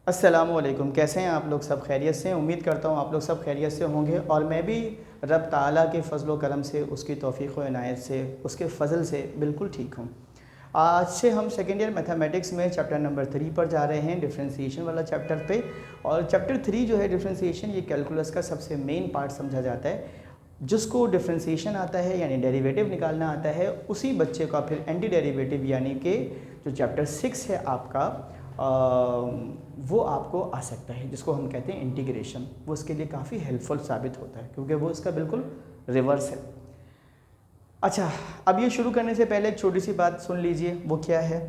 अस्सलामुअलैकुम। कैसे हैं आप लोग? सब खैरियत से हैं? उम्मीद करता हूँ आप लोग सब खैरियत से होंगे और मैं भी रब ताला के फ़ज़ल व करम से, उसकी तौफ़ीक़ व इनायत से, उसके फ़ज़ल से बिल्कुल ठीक हूँ। आज से हम सेकेंड ईयर मैथमेटिक्स में चैप्टर नंबर 3 पर जा रहे हैं, डिफरेंशिएशन वाला चैप्टर पे। और चैप्टर 3 जो है डिफरेंशिएशन, ये कैलकुलस का सबसे मेन पार्ट समझा जाता है। जिसको डिफरेंशिएशन आता है यानी डेरिवेटिव निकालना आता है, उसी बच्चे का फिर एंटी डेरिवेटिव यानी कि जो चैप्टर 6 है आपका, वो आपको आ सकता है, जिसको हम कहते हैं इंटीग्रेशन। वो उसके लिए काफ़ी हेल्पफुल साबित होता है क्योंकि वो इसका बिल्कुल रिवर्स है। अच्छा, अब ये शुरू करने से पहले एक छोटी सी बात सुन लीजिए। वो क्या है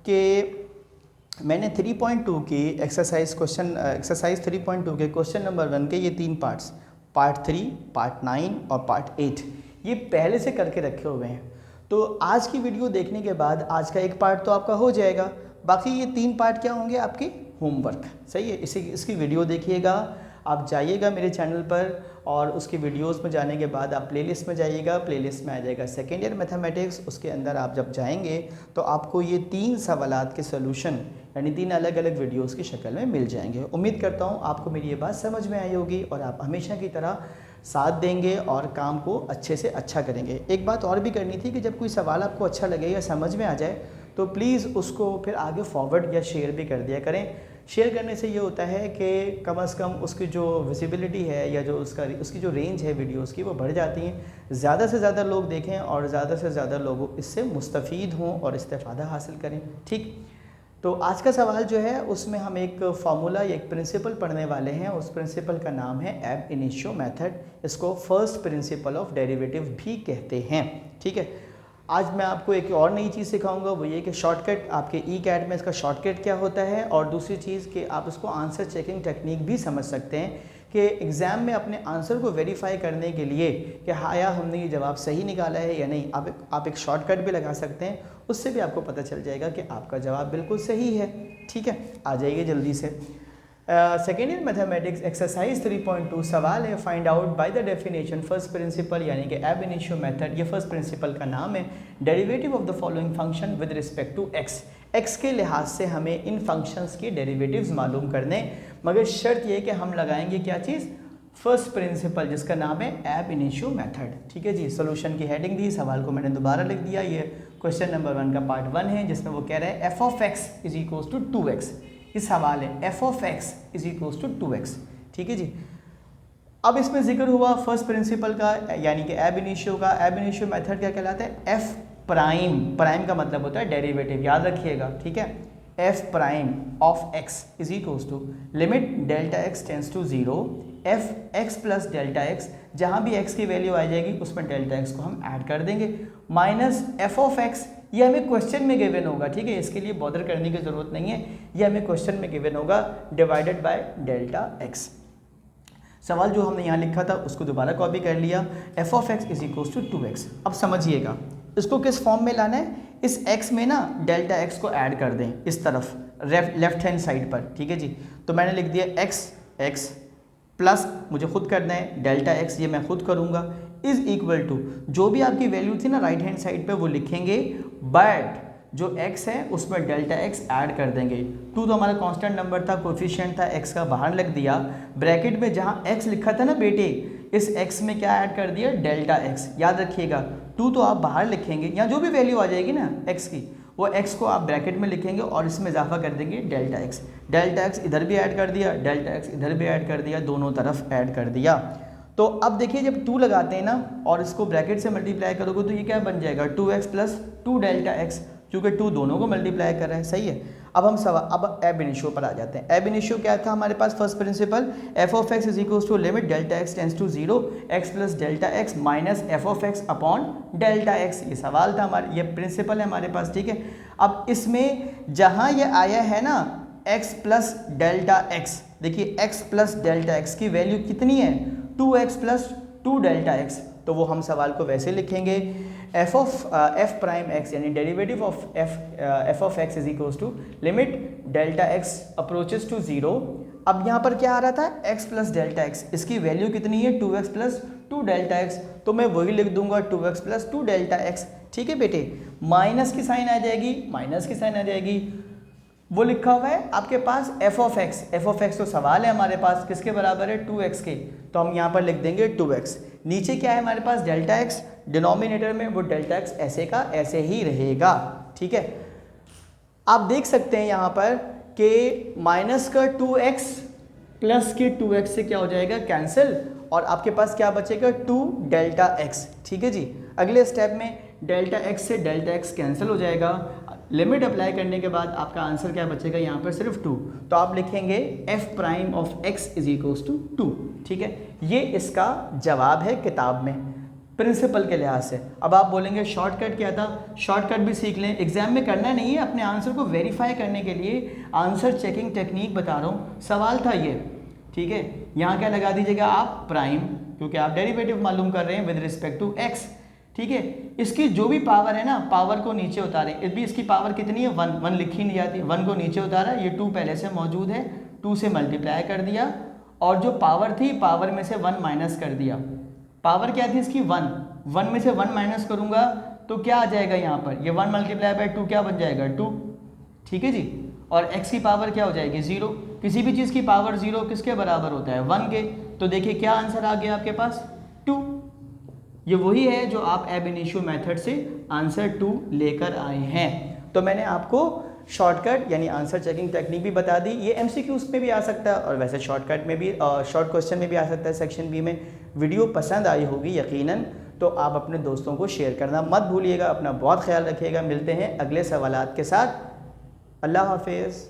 कि मैंने 3.2 की एक्सरसाइज 3.2 के क्वेश्चन नंबर 1 के ये 3 पार्ट्स, पार्ट 3, पार्ट 9 और पार्ट 8, ये पहले से करके रखे हुए हैं। तो आज की वीडियो देखने के बाद आज का एक पार्ट तो आपका हो जाएगा, बाकी ये 3 पार्ट क्या होंगे? आपके होमवर्क। सही है? इसकी वीडियो देखिएगा, आप जाइएगा मेरे चैनल पर और उसकी वीडियोस में जाने के बाद आप प्लेलिस्ट में जाइएगा। प्लेलिस्ट में आ जाएगा सेकेंड ईयर मैथमेटिक्स। उसके अंदर आप जब जाएंगे तो आपको ये 3 सवालात के सोल्यूशन यानी 3 अलग अलग वीडियोस की शक्ल में मिल जाएंगे। उम्मीद करता हूँ आपको मेरी ये बात समझ में आई होगी और आप हमेशा की तरह साथ देंगे और काम को अच्छे से अच्छा करेंगे। एक बात और भी करनी थी कि जब कोई सवाल आपको अच्छा लगे या समझ में आ जाए तो प्लीज़ उसको फिर आगे फॉरवर्ड या शेयर भी कर दिया करें। शेयर करने से ये होता है कि कम से कम उसकी जो विजिबिलिटी है या जो उसकी जो रेंज है वीडियोस की, वो बढ़ जाती हैं। ज़्यादा से ज़्यादा लोग देखें और ज़्यादा से ज़्यादा लोग इससे मुस्तफ़ीद हों और इस्तेफ़ादा हासिल करें। ठीक, तो आज का सवाल जो है उसमें हम एक फार्मूला या एक प्रिंसिपल पढ़ने वाले हैं। उस प्रिंसिपल का नाम है एब इनिशियो मेथड। इसको फर्स्ट प्रिंसिपल ऑफ डेरिवेटिव भी कहते हैं। ठीक है, आज मैं आपको एक और नई चीज़ सिखाऊंगा, वो ये कि शॉर्टकट, आपके ई कैट में इसका शॉर्टकट क्या होता है, और दूसरी चीज़ कि आप इसको आंसर चेकिंग टेक्निक भी समझ सकते हैं कि एग्ज़ाम में अपने आंसर को वेरीफाई करने के लिए कि हाँ या हमने ये जवाब सही निकाला है या नहीं, आप एक शॉर्टकट भी लगा सकते हैं। उससे भी आपको पता चल जाएगा कि आपका जवाब बिल्कुल सही है। ठीक है, आ जाइए जल्दी से। सेकेंड ईयर मैथमेटिक्स एक्सरसाइज 3.2 सवाल है, find out by the definition first principle यानी कि एब इनिशियो मेथड। ये फर्स्ट प्रिंसिपल का नाम है। Derivative of the following function with respect to x. X के लिहाज से हमें इन फंक्शंस के डेरिवेटिव्स मालूम करने, मगर शर्त ये कि हम लगाएंगे क्या चीज़? फर्स्ट प्रिंसिपल, जिसका नाम है एब इनिशियो मेथड। ठीक है जी, सोल्यूशन की हेडिंग दी, सवाल को मैंने दोबारा लिख दिया। ये क्वेश्चन नंबर 1 का पार्ट 1 है, जिसमें वो कह रहे हैं f of x is equals to 2x। ये सवाल है, f of x is equals to 2x। ठीक है जी, अब इसमें जिक्र हुआ फर्स्ट प्रिंसिपल का यानी कि एब इनिशियो का। एब इनिशियो मेथड क्या कहलाता है? एफ प्राइम, प्राइम का मतलब होता है डेरिवेटिव, याद रखिएगा। ठीक है, f prime of x is equals to limit delta x tends to 0 f x plus delta x. जहाँ भी एक्स की वैल्यू आ जाएगी उसमें डेल्टा एक्स को हम ऐड कर देंगे, माइनस एफ ऑफ एक्स। ये हमें क्वेश्चन में गिवन होगा। ठीक है, इसके लिए बॉदर करने की ज़रूरत नहीं है, ये हमें क्वेश्चन में गिवन होगा, डिवाइडेड बाय डेल्टा एक्स। सवाल जो हमने यहाँ लिखा था उसको दोबारा कॉपी कर लिया, f of x is equals to 2x। अब समझिएगा इसको किस फॉर्म में लाना है। इस x में ना डेल्टा x को ऐड कर दें इस तरफ लेफ्ट हैंड साइड पर। ठीक है जी, तो मैंने लिख दिया x प्लस, मुझे खुद करना है डेल्टा x, ये मैं खुद करूँगा, इज इक्वल टू जो भी आपकी वैल्यू थी ना राइट हैंड साइड पे वो लिखेंगे, बट जो x है उसमें डेल्टा x ऐड कर देंगे। 2 तो हमारा कांस्टेंट नंबर था, कोफिशिएंट था, x का बाहर लग दिया। ब्रैकेट में जहाँ x लिखा था ना बेटे, इस x में क्या ऐड कर दिया? Delta x। याद रखिएगा 2 तो आप बाहर लिखेंगे, यहाँ जो भी वैल्यू आ जाएगी ना x की, वो x को आप ब्रैकेट में लिखेंगे और इसमें इजाफा कर देंगे डेल्टा x। डेल्टा x इधर भी ऐड कर दिया, डेल्टा x इधर भी ऐड कर दिया, दोनों तरफ ऐड कर दिया। तो अब देखिए जब 2 लगाते हैं ना और इसको ब्रैकेट से मल्टीप्लाई करोगे तो ये क्या बन जाएगा? 2x प्लस 2 डेल्टा x, क्योंकि 2 दोनों को मल्टीप्लाई कर रहा है। सही है, अब हम अब एब इनिशियो पर आ जाते हैं। एब इनिशियो क्या था हमारे पास? First principle, f of x is equals to limit delta x tends to 0 x plus delta x minus f of x upon delta x. ये सवाल था हमारे, ये प्रिंसिपल है हमारे पास। ठीक है, अब इसमें जहाँ ये आया है ना एक्स प्लस डेल्टा एक्स, देखिए एक्स प्लस डेल्टा एक्स की वैल्यू कितनी है? 2x plus 2 delta x. तो वो हम सवाल को वैसे लिखेंगे, एफ प्राइम एक्स यानी derivative of f of x is equals to limit delta x approaches to 0। अब यहाँ पर क्या आ रहा था? x प्लस डेल्टा एक्स, इसकी वैल्यू कितनी है? 2x प्लस 2 डेल्टा एक्स, तो मैं वही लिख दूंगा 2x प्लस 2 डेल्टा एक्स। ठीक है बेटे, माइनस की साइन आ जाएगी, माइनस की साइन आ जाएगी, वो लिखा हुआ है आपके पास एफ ऑफ एक्स तो सवाल है हमारे पास किसके बराबर है 2x के, तो हम यहाँ पर लिख देंगे 2x। नीचे क्या है हमारे पास डेल्टा एक्स, डिनोमिनेटर में वो डेल्टा एक्स ऐसे का ऐसे ही रहेगा, ठीक है। आप देख सकते हैं यहाँ पर कि माइनस का 2x प्लस के 2x से क्या हो जाएगा कैंसिल, और आपके पास क्या बचेगा 2 डेल्टा एक्स, ठीक है जी। अगले स्टेप में डेल्टा एक्स से डेल्टा एक्स कैंसिल हो जाएगा, लिमिट अप्लाई करने के बाद आपका आंसर क्या बचेगा यहाँ पर सिर्फ 2, तो आप लिखेंगे f prime of x is equals to 2, ठीक है। ये इसका जवाब है किताब में प्रिंसिपल के लिहाज से। अब आप बोलेंगे शॉर्टकट क्या था, शॉर्टकट भी सीख लें, एग्जाम में करना नहीं है, अपने आंसर को वेरीफाई करने के लिए आंसर चेकिंग टेक्निक बता रहा हूँ। सवाल था ये, ठीक है, यहाँ क्या लगा दीजिएगा आप प्राइम, क्योंकि आप डेरिवेटिव मालूम कर रहे हैं विद रिस्पेक्ट टू एक्स, ठीक है। इसकी जो भी पावर है ना, पावर को नीचे उतारें, भी इसकी पावर कितनी है 1, 1 लिखी नहीं जाती, 1 को नीचे उतारा, ये 2 पहले से मौजूद है, 2 से मल्टीप्लाई कर दिया, और जो पावर थी पावर में से 1 माइनस कर दिया। पावर क्या थी इसकी 1, 1 में से 1 माइनस करूंगा तो क्या आ जाएगा यहाँ पर, ये 1 मल्टीप्लाई बाय 2 क्या बन जाएगा 2, ठीक है जी। और x की पावर क्या हो जाएगी 0, किसी भी चीज़ की पावर 0 किसके बराबर होता है 1 के, तो देखिए क्या आंसर आ गया आपके पास 2। ये वही है जो आप एब इनिशियो मेथड से आंसर 2 लेकर आए हैं। तो मैंने आपको शॉर्टकट यानी आंसर चेकिंग टेक्निक भी बता दी, ये MCQs में भी आ सकता है और वैसे शॉर्टकट में भी शॉर्ट क्वेश्चन में भी आ सकता है सेक्शन बी में। वीडियो पसंद आई होगी यकीनन, तो आप अपने दोस्तों को शेयर करना मत भूलिएगा। अपना बहुत ख्याल रखिएगा, मिलते हैं अगले सवालात के साथ। अल्लाह हाफिज़।